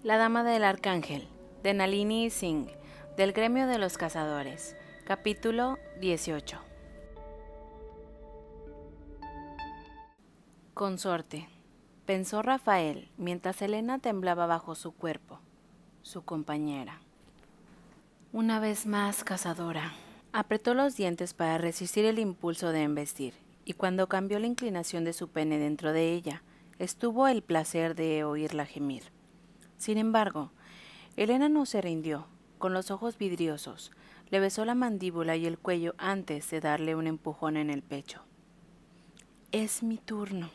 La Dama del Arcángel, de Nalini Singh, del Gremio de los Cazadores, capítulo 18. Consorte, pensó Rafael mientras Elena temblaba bajo su cuerpo, su compañera. Una vez más, cazadora. Apretó los dientes para resistir el impulso de embestir, y cuando cambió la inclinación de su pene dentro de ella, estuvo el placer de oírla gemir. Sin embargo, Elena no se rindió. Con los ojos vidriosos, le besó la mandíbula y el cuello antes de darle un empujón en el pecho. Es mi turno.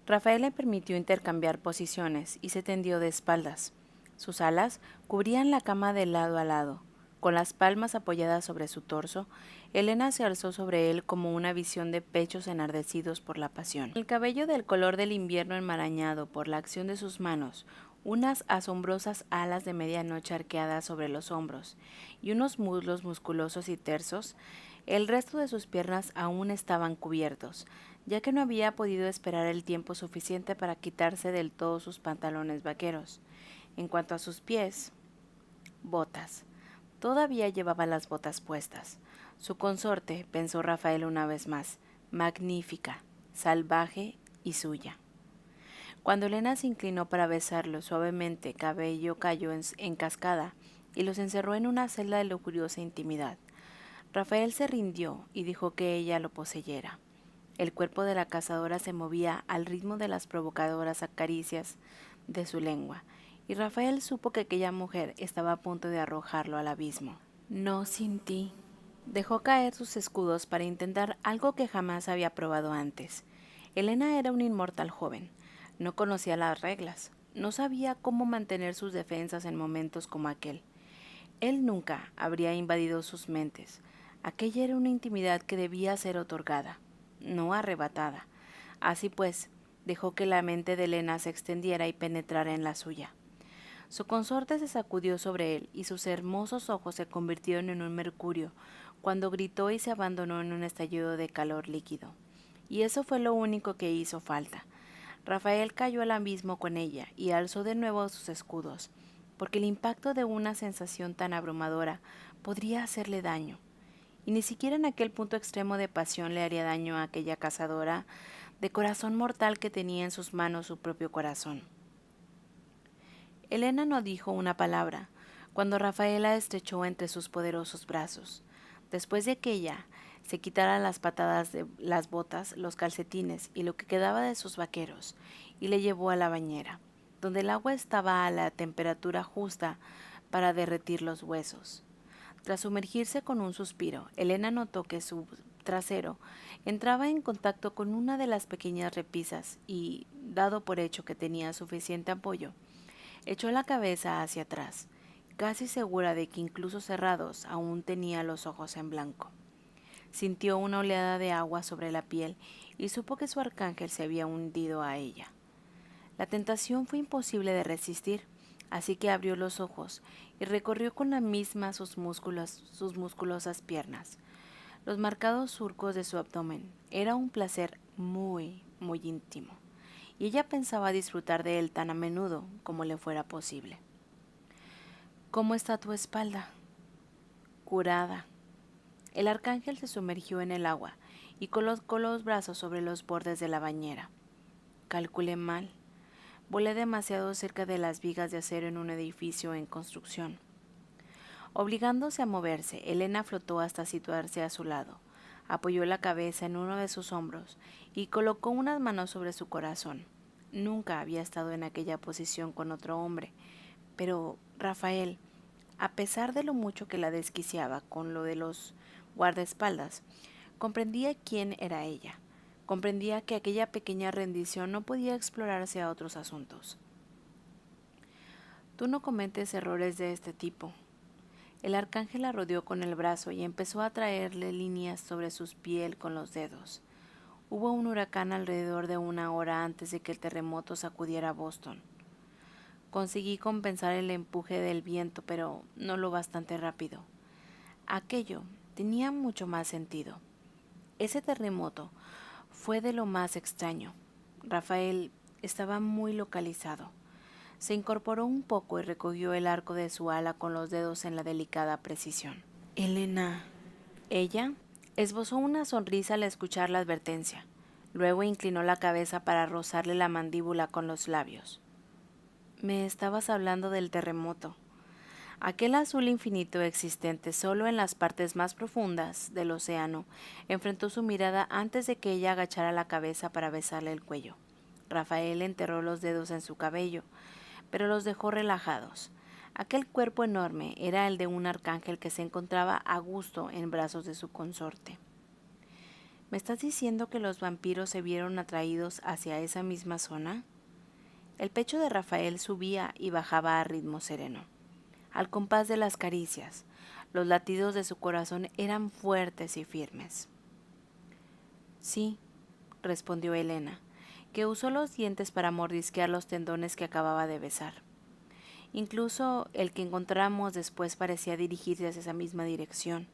Rafael le permitió intercambiar posiciones y se tendió de espaldas. Sus alas cubrían la cama de lado a lado. Con las palmas apoyadas sobre su torso, Elena se alzó sobre él como una visión de pechos enardecidos por la pasión. El cabello del color del invierno enmarañado por la acción de sus manos, unas asombrosas alas de medianoche arqueadas sobre los hombros y unos muslos musculosos y tersos, el resto de sus piernas aún estaban cubiertos, ya que no había podido esperar el tiempo suficiente para quitarse del todo sus pantalones vaqueros. En cuanto a sus pies, botas. Todavía llevaba las botas puestas. Su consorte, pensó Rafael una vez más, magnífica, salvaje y suya. Cuando Elena se inclinó para besarlo suavemente, cabello cayó en cascada y los encerró en una celda de lujuriosa intimidad. Rafael se rindió y dijo que ella lo poseyera. El cuerpo de la cazadora se movía al ritmo de las provocadoras acaricias de su lengua, y Rafael supo que aquella mujer estaba a punto de arrojarlo al abismo. No sin ti. Dejó caer sus escudos para intentar algo que jamás había probado antes. Elena era una inmortal joven. No conocía las reglas. No sabía cómo mantener sus defensas en momentos como aquel. Él nunca habría invadido sus mentes. Aquella era una intimidad que debía ser otorgada, no arrebatada. Así pues, dejó que la mente de Elena se extendiera y penetrara en la suya. Su consorte se sacudió sobre él y sus hermosos ojos se convirtieron en un mercurio cuando gritó y se abandonó en un estallido de calor líquido. Y eso fue lo único que hizo falta. Rafael cayó al abismo con ella y alzó de nuevo sus escudos, porque el impacto de una sensación tan abrumadora podría hacerle daño. Y ni siquiera en aquel punto extremo de pasión le haría daño a aquella cazadora de corazón mortal que tenía en sus manos su propio corazón. Elena no dijo una palabra cuando Rafael la estrechó entre sus poderosos brazos. Después de que ella se quitara las patadas de las botas, los calcetines y lo que quedaba de sus vaqueros, y le llevó a la bañera, donde el agua estaba a la temperatura justa para derretir los huesos. Tras sumergirse con un suspiro, Elena notó que su trasero entraba en contacto con una de las pequeñas repisas y, dado por hecho que tenía suficiente apoyo, echó la cabeza hacia atrás, casi segura de que incluso cerrados aún tenía los ojos en blanco. Sintió una oleada de agua sobre la piel y supo que su arcángel se había hundido a ella. La tentación fue imposible de resistir, así que abrió los ojos y recorrió con la misma sus musculosas piernas, los marcados surcos de su abdomen. Era un placer muy, muy íntimo, y ella pensaba disfrutar de él tan a menudo como le fuera posible. ¿Cómo está tu espalda? Curada. El arcángel se sumergió en el agua y colocó los brazos sobre los bordes de la bañera. Calculé mal. Volé demasiado cerca de las vigas de acero en un edificio en construcción. Obligándose a moverse, Elena flotó hasta situarse a su lado. Apoyó la cabeza en uno de sus hombros y colocó unas manos sobre su corazón. Nunca había estado en aquella posición con otro hombre, pero Rafael, a pesar de lo mucho que la desquiciaba con lo de los guardaespaldas, comprendía quién era ella. Comprendía que aquella pequeña rendición no podía explorarse a otros asuntos. Tú no cometes errores de este tipo. El arcángel la rodeó con el brazo y empezó a traerle líneas sobre su piel con los dedos. Hubo un huracán alrededor de una hora antes de que el terremoto sacudiera Boston. Conseguí compensar el empuje del viento, pero no lo bastante rápido. Aquello tenía mucho más sentido. Ese terremoto fue de lo más extraño. Rafael estaba muy localizado. Se incorporó un poco y recogió el arco de su ala con los dedos en la delicada precisión. Elena. Ella esbozó una sonrisa al escuchar la advertencia. Luego inclinó la cabeza para rozarle la mandíbula con los labios. Me estabas hablando del terremoto. Aquel azul infinito existente solo en las partes más profundas del océano enfrentó su mirada antes de que ella agachara la cabeza para besarle el cuello. Rafael enterró los dedos en su cabello, pero los dejó relajados. Aquel cuerpo enorme era el de un arcángel que se encontraba a gusto en brazos de su consorte. ¿Me estás diciendo que los vampiros se vieron atraídos hacia esa misma zona? El pecho de Rafael subía y bajaba a ritmo sereno, al compás de las caricias. Los latidos de su corazón eran fuertes y firmes. Sí, respondió Elena, que usó los dientes para mordisquear los tendones que acababa de besar. Incluso el que encontramos después parecía dirigirse hacia esa misma dirección,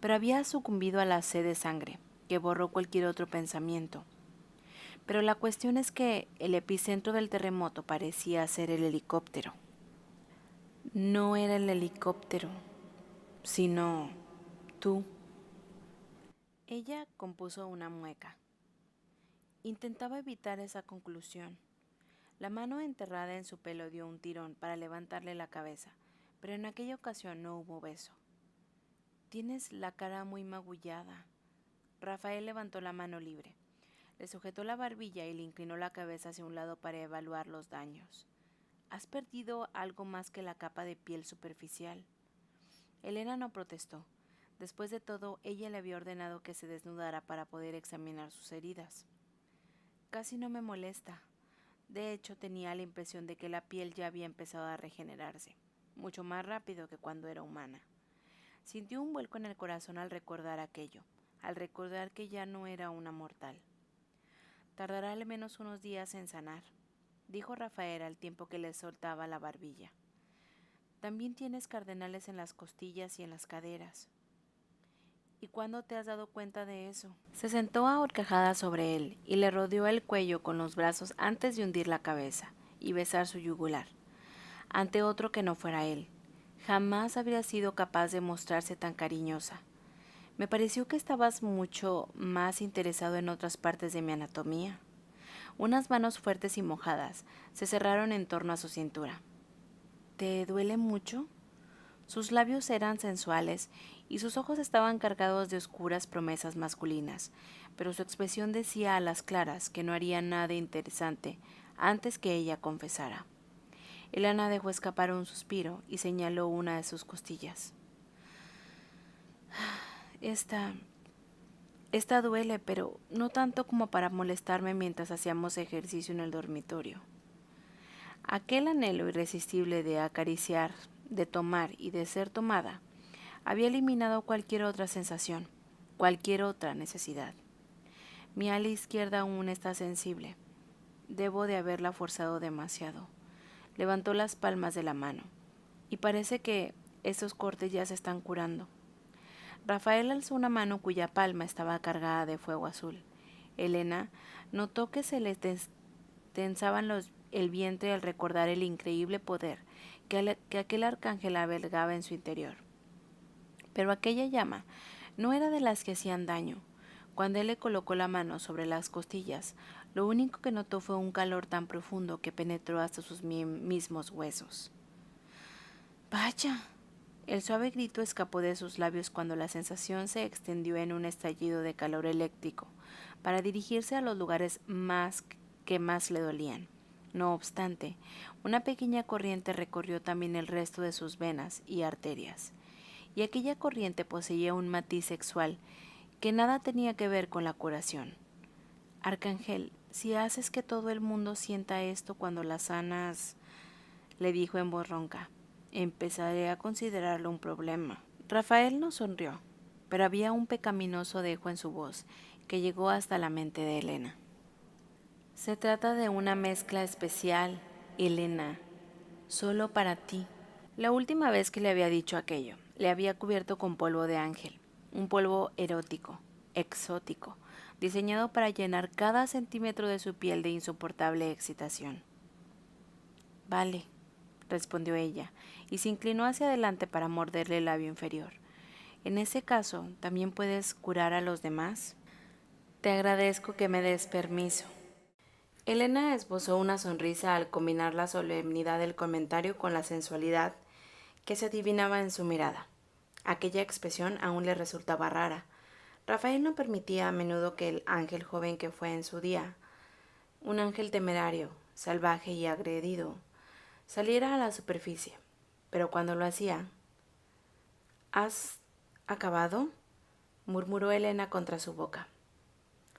pero había sucumbido a la sed de sangre, que borró cualquier otro pensamiento. Pero la cuestión es que el epicentro del terremoto parecía ser el helicóptero. No era el helicóptero, sino tú. Ella compuso una mueca. Intentaba evitar esa conclusión. La mano enterrada en su pelo dio un tirón para levantarle la cabeza, pero en aquella ocasión no hubo beso. Tienes la cara muy magullada. Rafael levantó la mano libre. Le sujetó la barbilla y le inclinó la cabeza hacia un lado para evaluar los daños. Has perdido algo más que la capa de piel superficial. Elena no protestó. Después de todo, ella le había ordenado que se desnudara para poder examinar sus heridas. Casi no me molesta. De hecho, tenía la impresión de que la piel ya había empezado a regenerarse, mucho más rápido que cuando era humana. Sintió un vuelco en el corazón al recordar aquello, al recordar que ya no era una mortal. Tardará al menos unos días en sanar, dijo Rafael al tiempo que le soltaba la barbilla. También tienes cardenales en las costillas y en las caderas. ¿Y cuándo te has dado cuenta de eso? Se sentó a horcajada sobre él y le rodeó el cuello con los brazos antes de hundir la cabeza y besar su yugular, ante otro que no fuera él. Jamás habría sido capaz de mostrarse tan cariñosa. Me pareció que estabas mucho más interesado en otras partes de mi anatomía. Unas manos fuertes y mojadas se cerraron en torno a su cintura. ¿Te duele mucho? Sus labios eran sensuales y sus ojos estaban cargados de oscuras promesas masculinas, pero su expresión decía a las claras que no haría nada interesante antes que ella confesara. Elena dejó escapar un suspiro y señaló una de sus costillas. Esta duele, pero no tanto como para molestarme mientras hacíamos ejercicio en el dormitorio. Aquel anhelo irresistible de acariciar, de tomar y de ser tomada, había eliminado cualquier otra sensación, cualquier otra necesidad. Mi ala izquierda aún está sensible. Debo de haberla forzado demasiado. Levantó las palmas de la mano, y parece que esos cortes ya se están curando. Rafael alzó una mano cuya palma estaba cargada de fuego azul. Elena notó que se le tensaban el vientre al recordar el increíble poder que aquel arcángel albergaba en su interior. Pero aquella llama no era de las que hacían daño. Cuando él le colocó la mano sobre las costillas, lo único que notó fue un calor tan profundo que penetró hasta sus mismos huesos. ¡Vaya! El suave grito escapó de sus labios cuando la sensación se extendió en un estallido de calor eléctrico para dirigirse a los lugares que más le dolían. No obstante, una pequeña corriente recorrió también el resto de sus venas y arterias, y aquella corriente poseía un matiz sexual que nada tenía que ver con la curación. Arcángel, si haces que todo el mundo sienta esto cuando la sanas, le dijo en voz ronca, empezaré a considerarlo un problema. Rafael no sonrió, pero había un pecaminoso dejo en su voz que llegó hasta la mente de Elena. Se trata de una mezcla especial, Elena, solo para ti. La última vez que le había dicho aquello, le había cubierto con polvo de ángel, un polvo erótico, exótico, diseñado para llenar cada centímetro de su piel de insoportable excitación. Vale, respondió ella, y se inclinó hacia adelante para morderle el labio inferior. En ese caso, ¿también puedes curar a los demás? Te agradezco que me des permiso. Elena esbozó una sonrisa al combinar la solemnidad del comentario con la sensualidad que se adivinaba en su mirada. Aquella expresión aún le resultaba rara. Rafael no permitía a menudo que el ángel joven que fue en su día, un ángel temerario, salvaje y agredido, saliera a la superficie. Pero cuando lo hacía, ¿has acabado?, murmuró Elena contra su boca.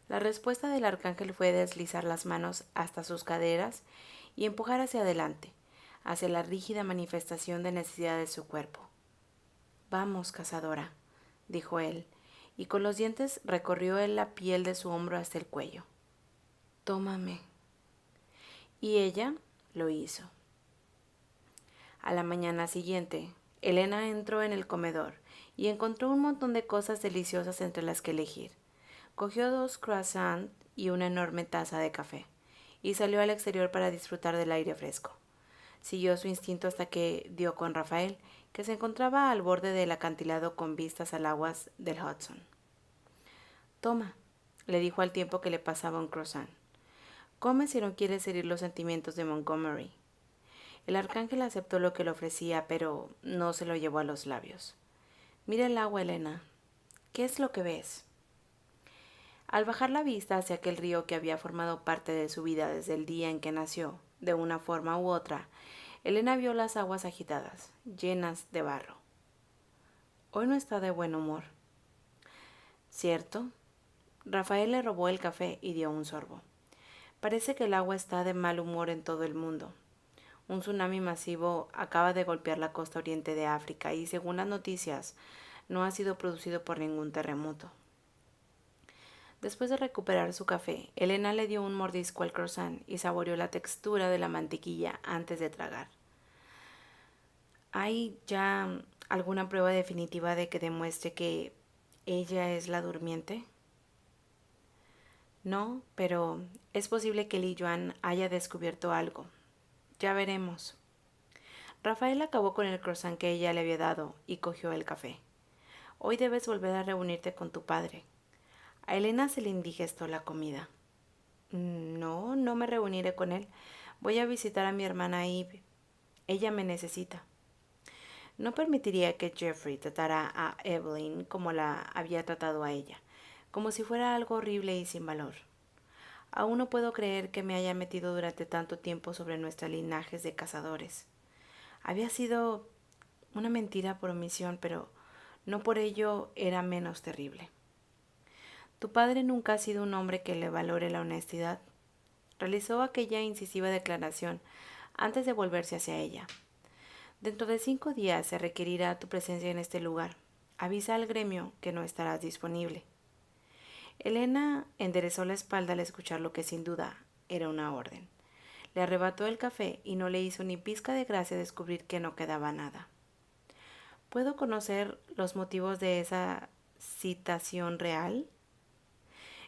La respuesta del arcángel fue deslizar las manos hasta sus caderas y empujar hacia adelante, hacia la rígida manifestación de necesidad de su cuerpo. Vamos, cazadora, dijo él, y con los dientes recorrió él la piel de su hombro hasta el cuello. Tómame. Y ella lo hizo. A la mañana siguiente, Elena entró en el comedor y encontró un montón de cosas deliciosas entre las que elegir. Cogió 2 croissants y una enorme taza de café, y salió al exterior para disfrutar del aire fresco. Siguió su instinto hasta que dio con Rafael, que se encontraba al borde del acantilado con vistas al agua del Hudson. Toma, le dijo al tiempo que le pasaba un croissant. Come si no quieres herir los sentimientos de Montgomery. El arcángel aceptó lo que le ofrecía, pero no se lo llevó a los labios. Mira el agua, Elena. ¿Qué es lo que ves? Al bajar la vista hacia aquel río que había formado parte de su vida desde el día en que nació, de una forma u otra, Elena vio las aguas agitadas, llenas de barro. Hoy no está de buen humor. ¿Cierto? Rafael le robó el café y dio un sorbo. Parece que el agua está de mal humor en todo el mundo. Un tsunami masivo acaba de golpear la costa oriente de África y, según las noticias, no ha sido producido por ningún terremoto. Después de recuperar su café, Elena le dio un mordisco al croissant y saboreó la textura de la mantequilla antes de tragar. ¿Hay ya alguna prueba definitiva de que demuestre que ella es la durmiente? No, pero es posible que Li Yuan haya descubierto algo. Ya veremos. Rafael acabó con el croissant que ella le había dado y cogió el café. Hoy debes volver a reunirte con tu padre. A Elena se le indigestó la comida. No, no me reuniré con él. Voy a visitar a mi hermana Eve. Ella me necesita. No permitiría que Jeffrey tratara a Evelyn como la había tratado a ella, como si fuera algo horrible y sin valor. Aún no puedo creer que me haya metido durante tanto tiempo sobre nuestros linajes de cazadores. Había sido una mentira por omisión, pero no por ello era menos terrible. Tu padre nunca ha sido un hombre que le valore la honestidad. Realizó aquella incisiva declaración antes de volverse hacia ella. Dentro de 5 días se requerirá tu presencia en este lugar. Avisa al gremio que no estarás disponible. Elena enderezó la espalda al escuchar lo que sin duda era una orden. Le arrebató el café y no le hizo ni pizca de gracia descubrir que no quedaba nada. ¿Puedo conocer los motivos de esa citación real?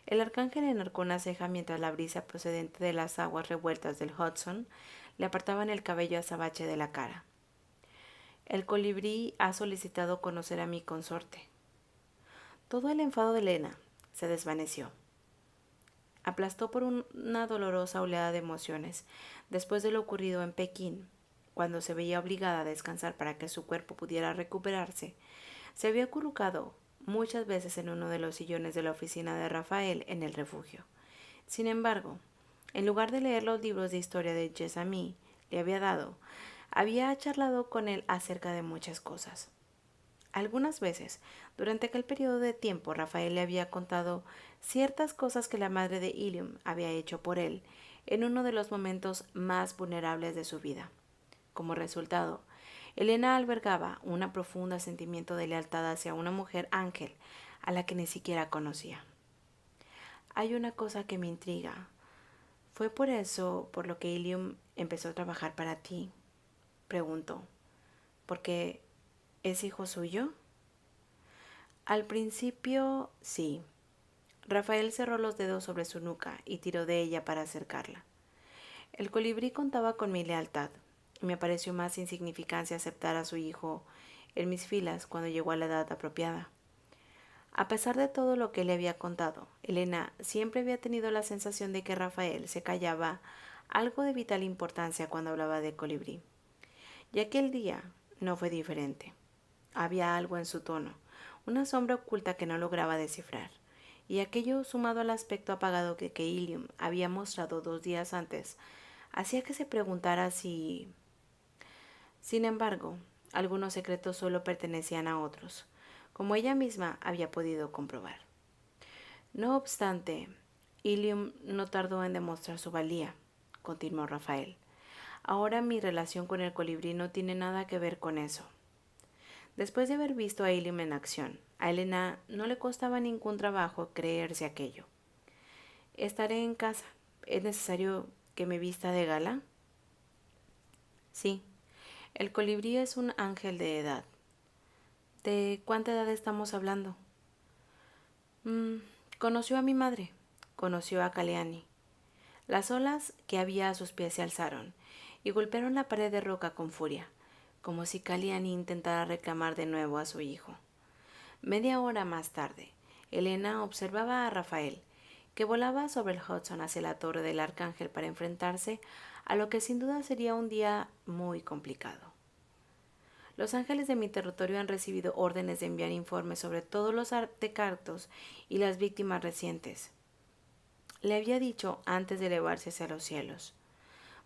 El arcángel enarcó una ceja mientras la brisa procedente de las aguas revueltas del Hudson le apartaban el cabello azabache de la cara. El colibrí ha solicitado conocer a mi consorte. Todo el enfado de Elena se desvaneció. Aplastó por una dolorosa oleada de emociones después de lo ocurrido en Pekín, cuando se veía obligada a descansar para que su cuerpo pudiera recuperarse. Se había acurrucado muchas veces en uno de los sillones de la oficina de Rafael en el refugio. Sin embargo, en lugar de leer los libros de historia de Jessamy le había dado, había charlado con él acerca de muchas cosas. Algunas veces, durante aquel periodo de tiempo, Rafael le había contado ciertas cosas que la madre de Ilium había hecho por él en uno de los momentos más vulnerables de su vida. Como resultado, Elena albergaba un profundo sentimiento de lealtad hacia una mujer ángel a la que ni siquiera conocía. Hay una cosa que me intriga. ¿Fue por eso por lo que Ilium empezó a trabajar para ti?, preguntó. ¿Porque es hijo suyo? Al principio, sí. Rafael cerró los dedos sobre su nuca y tiró de ella para acercarla. El colibrí contaba con mi lealtad, y me pareció más insignificancia aceptar a su hijo en mis filas cuando llegó a la edad apropiada. A pesar de todo lo que le había contado, Elena siempre había tenido la sensación de que Rafael se callaba algo de vital importancia cuando hablaba de Colibrí. Y aquel día no fue diferente. Había algo en su tono, una sombra oculta que no lograba descifrar, y aquello, sumado al aspecto apagado que Ilium había mostrado 2 días antes, hacía que se preguntara si... Sin embargo, algunos secretos solo pertenecían a otros, como ella misma había podido comprobar. No obstante, Ilium no tardó en demostrar su valía, continuó Rafael. Ahora mi relación con el colibrí no tiene nada que ver con eso. Después de haber visto a Ilium en acción, a Elena no le costaba ningún trabajo creerse aquello. Estaré en casa. ¿Es necesario que me vista de gala? Sí. El colibrí es un ángel de edad. ¿De cuánta edad estamos hablando? Conoció a mi madre. Conoció a Caleani. Las olas que había a sus pies se alzaron y golpearon la pared de roca con furia, como si Caliani intentara reclamar de nuevo a su hijo. Media hora más tarde, Elena observaba a Rafael, que volaba sobre el Hudson hacia la torre del Arcángel para enfrentarse a lo que sin duda sería un día muy complicado. Los ángeles de mi territorio han recibido órdenes de enviar informes sobre todos los artefactos y las víctimas recientes. Le había dicho antes de elevarse hacia los cielos.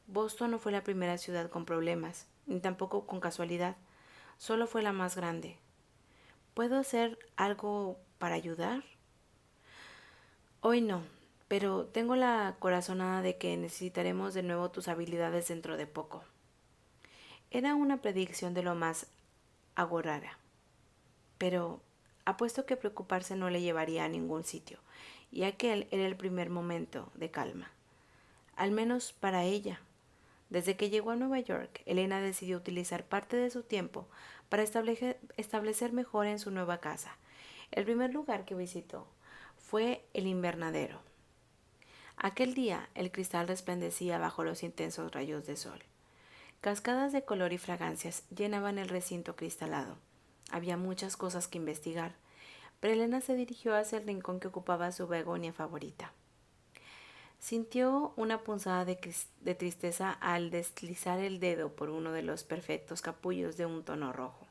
Boston no fue la primera ciudad con problemas, ni tampoco con casualidad, solo fue la más grande. ¿Puedo hacer algo para ayudar? Hoy no, pero tengo la corazonada de que necesitaremos de nuevo tus habilidades dentro de poco. Era una predicción de lo más agorara, pero apuesto que preocuparse no le llevaría a ningún sitio, y aquel era el primer momento de calma, al menos para ella. Desde que llegó a Nueva York, Elena decidió utilizar parte de su tiempo para establecer mejor en su nueva casa. El primer lugar que visitó fue el invernadero. Aquel día el cristal resplandecía bajo los intensos rayos de sol. Cascadas de color y fragancias llenaban el recinto cristalado. Había muchas cosas que investigar, pero Elena se dirigió hacia el rincón que ocupaba su begonia favorita. Sintió una punzada de tristeza al deslizar el dedo por uno de los perfectos capullos de un tono rojo.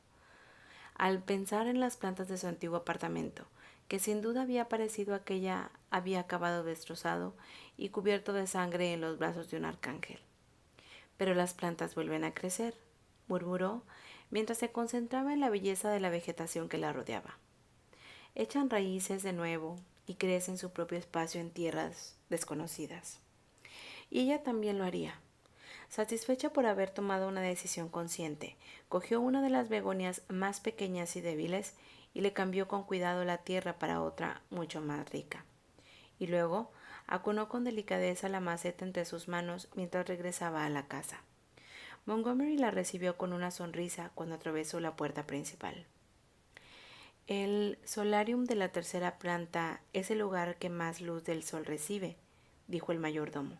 Al pensar en las plantas de su antiguo apartamento, que sin duda había parecido aquella había acabado destrozado y cubierto de sangre en los brazos de un arcángel. Pero las plantas vuelven a crecer, murmuró mientras se concentraba en la belleza de la vegetación que la rodeaba. Echan raíces de nuevo y crecen su propio espacio en tierras desconocidas. Y ella también lo haría. Satisfecha por haber tomado una decisión consciente, cogió una de las begonias más pequeñas y débiles y le cambió con cuidado la tierra para otra mucho más rica. Y luego acunó con delicadeza la maceta entre sus manos mientras regresaba a la casa. Montgomery la recibió con una sonrisa cuando atravesó la puerta principal. El solarium de la tercera planta es el lugar que más luz del sol recibe, dijo el mayordomo.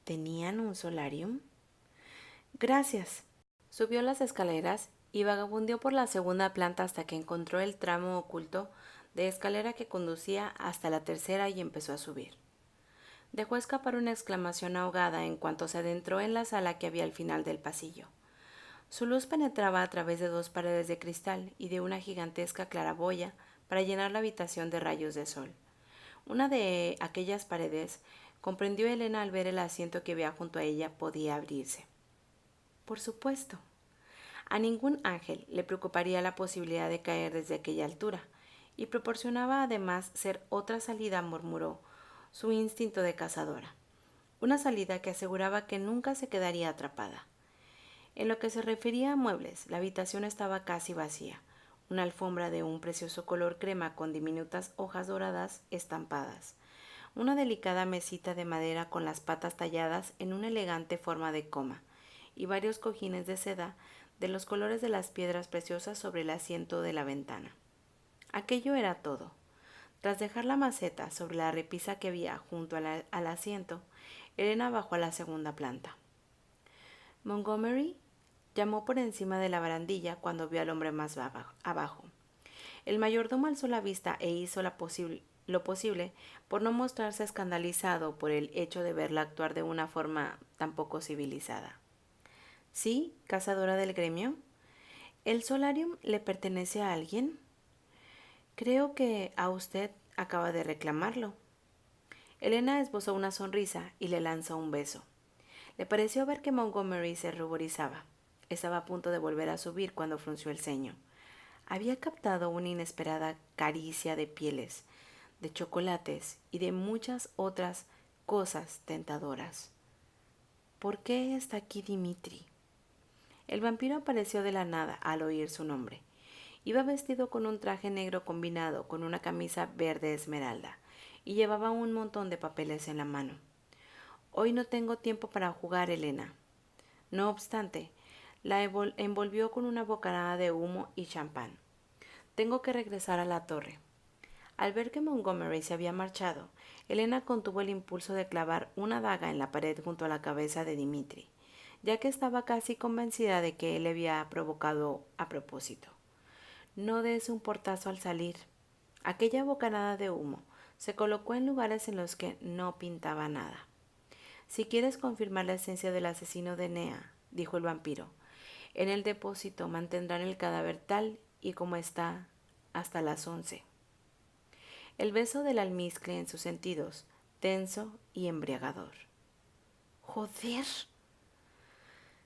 ¿Tenían un solarium? Gracias. Subió las escaleras y vagabundeó por la segunda planta hasta que encontró el tramo oculto de escalera que conducía hasta la tercera y empezó a subir. Dejó escapar una exclamación ahogada en cuanto se adentró en la sala que había al final del pasillo. Su luz penetraba a través de 2 paredes de cristal y de una gigantesca claraboya para llenar la habitación de rayos de sol. Una de aquellas paredes, comprendió Elena al ver el asiento que había junto a ella, podía abrirse. Por supuesto. A ningún ángel le preocuparía la posibilidad de caer desde aquella altura, y proporcionaba además ser otra salida, murmuró su instinto de cazadora. Una salida que aseguraba que nunca se quedaría atrapada. En lo que se refería a muebles, la habitación estaba casi vacía. Una alfombra de un precioso color crema con diminutas hojas doradas estampadas. Una delicada mesita de madera con las patas talladas en una elegante forma de coma. Y varios cojines de seda de los colores de las piedras preciosas sobre el asiento de la ventana. Aquello era todo. Tras dejar la maceta sobre la repisa que había junto al asiento, Elena bajó a la segunda planta. Montgomery, Llamó por encima de la barandilla cuando vio al hombre más abajo. El mayordomo alzó la vista e hizo lo posible por no mostrarse escandalizado por el hecho de verla actuar de una forma tan poco civilizada. ¿Sí, cazadora del gremio? ¿El solarium le pertenece a alguien? Creo que a usted acaba de reclamarlo. Elena esbozó una sonrisa y le lanzó un beso. Le pareció ver que Montgomery se ruborizaba. Estaba a punto de volver a subir cuando frunció el ceño. Había captado una inesperada caricia de pieles, de chocolates y de muchas otras cosas tentadoras. ¿Por qué está aquí Dimitri? El vampiro apareció de la nada al oír su nombre. Iba vestido con un traje negro combinado con una camisa verde esmeralda y llevaba un montón de papeles en la mano. Hoy no tengo tiempo para jugar, Elena. No obstante, la envolvió con una bocanada de humo y champán. Tengo que regresar a la torre. Al ver que Montgomery se había marchado, Elena contuvo el impulso de clavar una daga en la pared junto a la cabeza de Dimitri, ya que estaba casi convencida de que él le había provocado a propósito. No des un portazo al salir. Aquella bocanada de humo se colocó en lugares en los que no pintaba nada. Si quieres confirmar la esencia del asesino de Nea, dijo el vampiro, en el depósito mantendrán el cadáver tal y como está hasta las 11. El beso del almizcle en sus sentidos, tenso y embriagador. ¡Joder!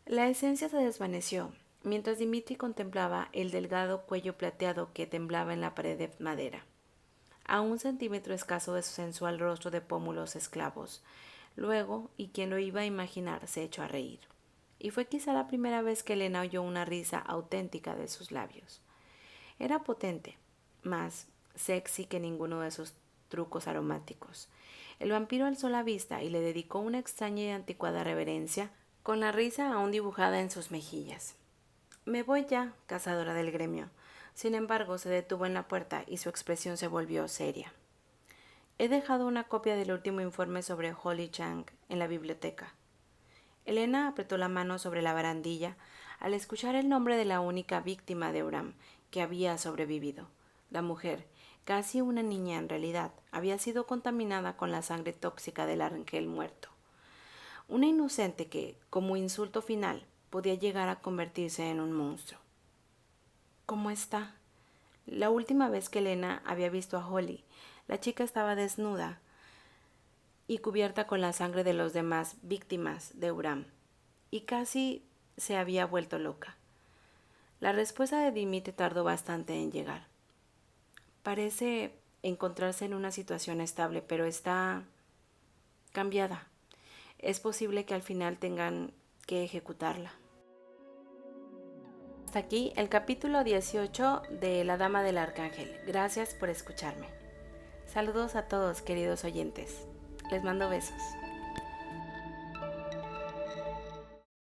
La esencia se desvaneció, mientras Dimitri contemplaba el delgado cuello plateado que temblaba en la pared de madera, a 1 centímetro escaso de su sensual rostro de pómulos esclavos. Luego, y quien lo iba a imaginar, se echó a reír. Y fue quizá la primera vez que Elena oyó una risa auténtica de sus labios. Era potente, más sexy que ninguno de sus trucos aromáticos. El vampiro alzó la vista y le dedicó una extraña y anticuada reverencia, con la risa aún dibujada en sus mejillas. Me voy ya, cazadora del gremio. Sin embargo, se detuvo en la puerta y su expresión se volvió seria. He dejado una copia del último informe sobre Holly Chang en la biblioteca. Elena apretó la mano sobre la barandilla al escuchar el nombre de la única víctima de Uram que había sobrevivido. La mujer, casi una niña en realidad, había sido contaminada con la sangre tóxica del ángel muerto. Una inocente que, como insulto final, podía llegar a convertirse en un monstruo. ¿Cómo está? La última vez que Elena había visto a Holly, la chica estaba desnuda y cubierta con la sangre de los demás víctimas de Uram, y casi se había vuelto loca. La respuesta de Dimitri tardó bastante en llegar. Parece encontrarse en una situación estable, pero está cambiada. Es posible que al final tengan que ejecutarla. Hasta aquí el capítulo 18 de La Dama del Arcángel. Gracias por escucharme. Saludos a todos, queridos oyentes. Les mando besos.